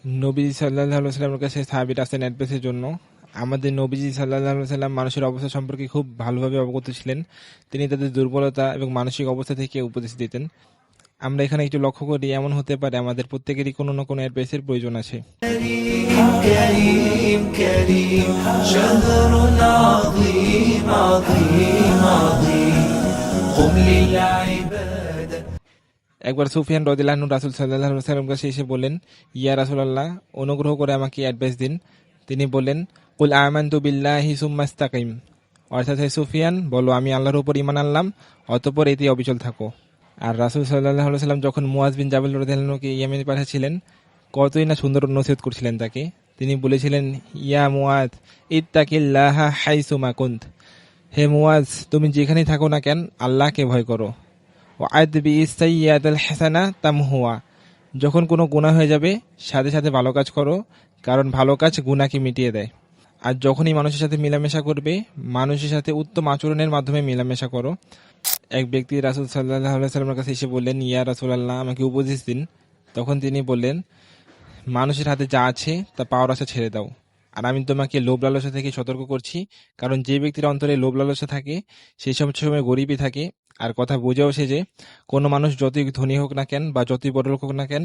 নবীজি সাল্লাল্লাহু আলাইহি সাল্লামের কাছে সাহাবীরা আসেন অ্যাডভাইসের জন্য। আমাদের নবীজি সাল্লাল্লাহু আলাইহি সাল্লাম মানুষের অবস্থা সম্পর্কে খুব ভালোভাবে অবগত ছিলেন। তিনি তাদের দুর্বলতা এবং মানসিক অবস্থা থেকে উপদেশ দিতেন। আমরা এখানে একটু লক্ষ্য করি, এমন হতে পারে আমাদের প্রত্যেকেরই কোনো না কোনো অ্যাডভাইসের প্রয়োজন আছে। كريم كريم شهر عظيم عظيم عظيم قم للعبادة। একবার সুফিয়ান রাদিয়াল্লাহু আনহু রাসূল সাল্লাল্লাহু আলাইহি ওয়াসাল্লামের কাছে এসে বললেন, ইয়া রাসূলুল্লাহ, অনুগ্রহ করে আমাকে অ্যাডভাইস দিন। তিনি বললেন, কুল আমানতু বিল্লাহি সুম্মা ইসতাকিম। অর্থাৎ, হে সুফিয়ান, বলো আমি আল্লাহর উপর ঈমান আনলাম, অতঃপর এতে অবিচল থাকো। আর রাসূল সাল্লাল্লাহু আলাইহি ওয়াসাল্লাম যখন মুয়াজ বিন জাবাল রাদিয়াল্লাহু আনহুকে ইয়েমেনে পাঠিয়েছিলেন, কতই না সুন্দর নসিহত করছিলেন তাকে। তিনি বলেছিলেন, ইয়া মুয়াজ ইত্তাকিল্লাহা হাইসুমা কুন্ত। হে মুয়াজ, তুমি যেখানেই থাকো না কেন, আল্লাহকে ভয় করো। হাসানা তামহুয়া। যখন কোনো গুনাহ হয়ে যাবে, সাথে সাথে ভালো কাজ করো, কারণ ভালো কাজ গুনাহকে মিটিয়ে দেয়। আর যখনই মানুষের সাথে মেলামেশা করবে, মানুষের সাথে উত্তম আচরণের মাধ্যমে মেলামেশা করো। এক ব্যক্তি রাসূল সাল্লাল্লাহু আলাইহি ওয়াসাল্লামের কাছে এসে বললেন, ইয়া রাসূলুল্লাহ, আমাকে উপদেশ দিন। তখন তিনি বললেন, মানুষের হাতে যা আছে তা পাওয়ার আশা ছেড়ে দাও। আর আমি তোমাকে লোভ লালসা থেকে সতর্ক করছি, কারণ যে ব্যক্তির অন্তরে লোভ লালসা থাকে, সেই সব সময় গরিবই থাকে। আর কথা বুঝেও সে যে কোনো মানুষ যতই ধনী হোক না কেন বা যতই বড়লোক হোক না কেন,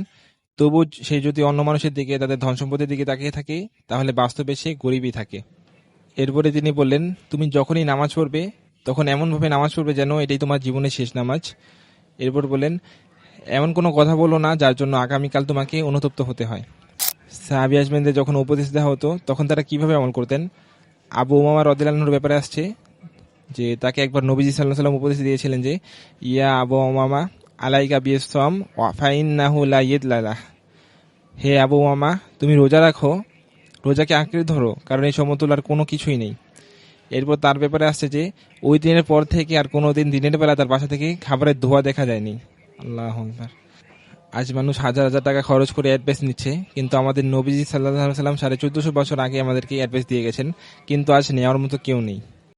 তবু সে যদি অন্য মানুষের দিকে, তাদের ধন সম্পদের দিকে তাকিয়ে থাকে, তাহলে বাস্তবে সে গরিবই থাকে। এরপরে তিনি বললেন, তুমি যখনই নামাজ পড়বে, তখন এমনভাবে নামাজ পড়বে যেন এটাই তোমার জীবনের শেষ নামাজ। এরপর বললেন, এমন কোনো কথা বলো না যার জন্য আগামীকাল তোমাকে অনুতপ্ত হতে হয়। সাহাবী আজমেনদের যখন উপদেশ দেওয়া হতো, তখন তারা কিভাবে আমল করতেন? আবু উমামা রাদিয়াল্লাহু আনহুর ব্যাপারে আসছে যে তাকে একবার নবীজি সাল্লাল্লাহু আলাইহি ওয়াসাল্লাম উপদেশ দিয়েছিলেন যে, ইয়া আবু উমামা আলাইকা বিসসাম ওয়া ফাইন্নাহু লা ইয়াদলালাহ। হে আবু উমামা, তুমি রোজা রাখো, রোজাকে আঁকড়ে ধরো, কারণ এই সমতুল আর কোনো কিছুই নেই। এরপর তার ব্যাপারে আসছে যে ওই দিনের পর থেকে আর কোনোদিন দিনের বেলা তার বাসা থেকে খাবারের ধোঁয়া দেখা যায়নি। আল্লাহু আকবার। আজ মানুষ হাজার হাজার টাকা খরচ করে অ্যাডভাইস নিচ্ছে, কিন্তু আমাদের নবীজি সাল্লাল্লাহু আলাইহি ওয়াসাল্লাম 1450 বছর আগে আমাদেরকে অ্যাডভাইস দিয়ে গেছেন, কিন্তু আজ নেওয়ার মতো কেউ নেই।